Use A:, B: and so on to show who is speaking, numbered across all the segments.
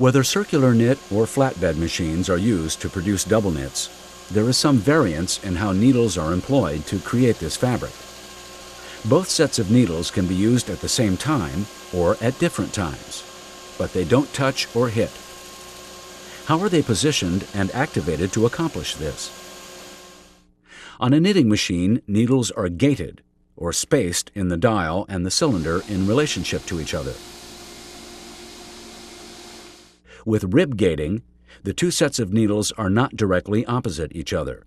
A: Whether circular knit or flatbed machines are used to produce double knits, there is some variance in how needles are employed to create this fabric. Both sets of needles can be used at the same time or at different times, but they don't touch or hit. How are they positioned and activated to accomplish this? On a knitting machine, needles are gated or spaced in the dial and the cylinder in relationship to each other. With rib gating, the two sets of needles are not directly opposite each other.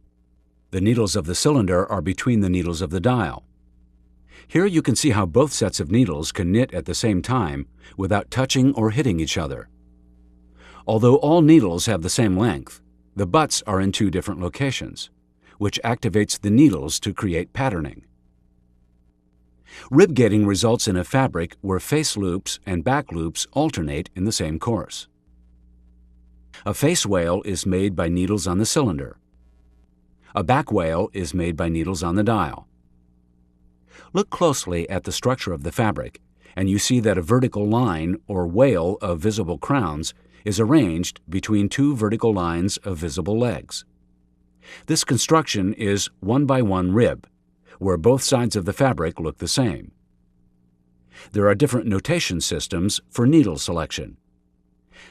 A: The needles of the cylinder are between the needles of the dial. Here you can see how both sets of needles can knit at the same time without touching or hitting each other. Although all needles have the same length, the butts are in two different locations, which activates the needles to create patterning. Rib gating results in a fabric where face loops and back loops alternate in the same course. A face wale is made by needles on the cylinder. A back wale is made by needles on the dial. Look closely at the structure of the fabric, and you see that a vertical line or wale of visible crowns is arranged between two vertical lines of visible legs. This construction is 1-by-1 rib, where both sides of the fabric look the same. There are different notation systems for needle selection.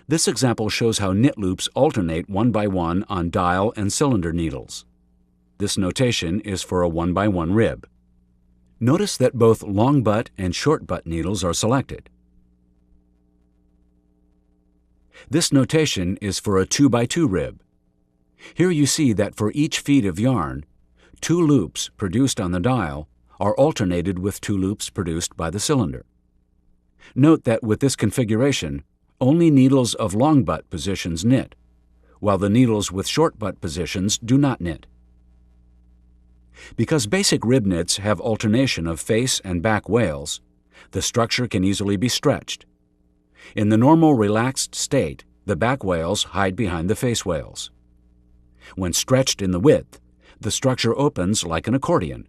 A: This example shows how knit loops alternate 1-by-1 on dial and cylinder needles. This notation is for a 1-by-1 rib. Notice that both long butt and short butt needles are selected. This notation is for a 2-by-2 rib. Here you see that for each feed of yarn, 2 loops produced on the dial are alternated with 2 loops produced by the cylinder. Note that with this configuration, only needles of long butt positions knit, while the needles with short butt positions do not knit. Because basic rib knits have alternation of face and back wales, the structure can easily be stretched. In the normal relaxed state, the back wales hide behind the face wales. When stretched in the width, the structure opens like an accordion,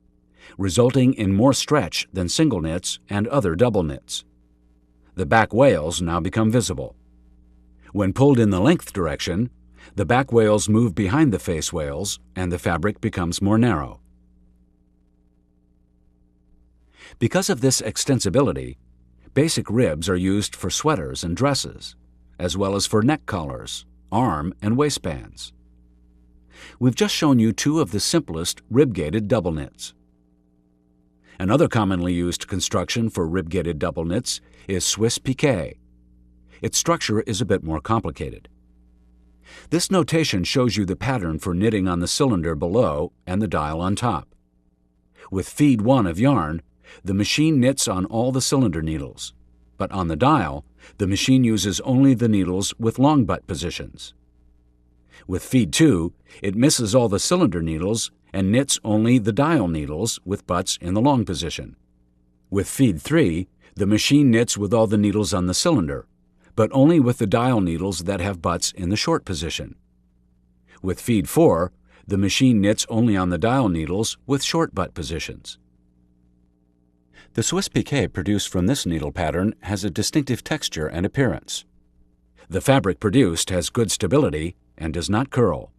A: resulting in more stretch than single knits and other double knits. The back wales now become visible. When pulled in the length direction, the back wales move behind the face wales and the fabric becomes more narrow. Because of this extensibility, basic ribs are used for sweaters and dresses, as well as for neck collars, arm and waistbands. We've just shown you 2 of the simplest rib-gated double knits. Another commonly used construction for rib-gated double knits is Swiss piqué. Its structure is a bit more complicated. This notation shows you the pattern for knitting on the cylinder below and the dial on top. With feed 1 of yarn, the machine knits on all the cylinder needles, but on the dial, the machine uses only the needles with long butt positions. With feed 2, it misses all the cylinder needles and knits only the dial needles with butts in the long position. With feed 3, the machine knits with all the needles on the cylinder, but only with the dial needles that have butts in the short position. With feed 4, the machine knits only on the dial needles with short butt positions. The Swiss piqué produced from this needle pattern has a distinctive texture and appearance. The fabric produced has good stability and does not curl.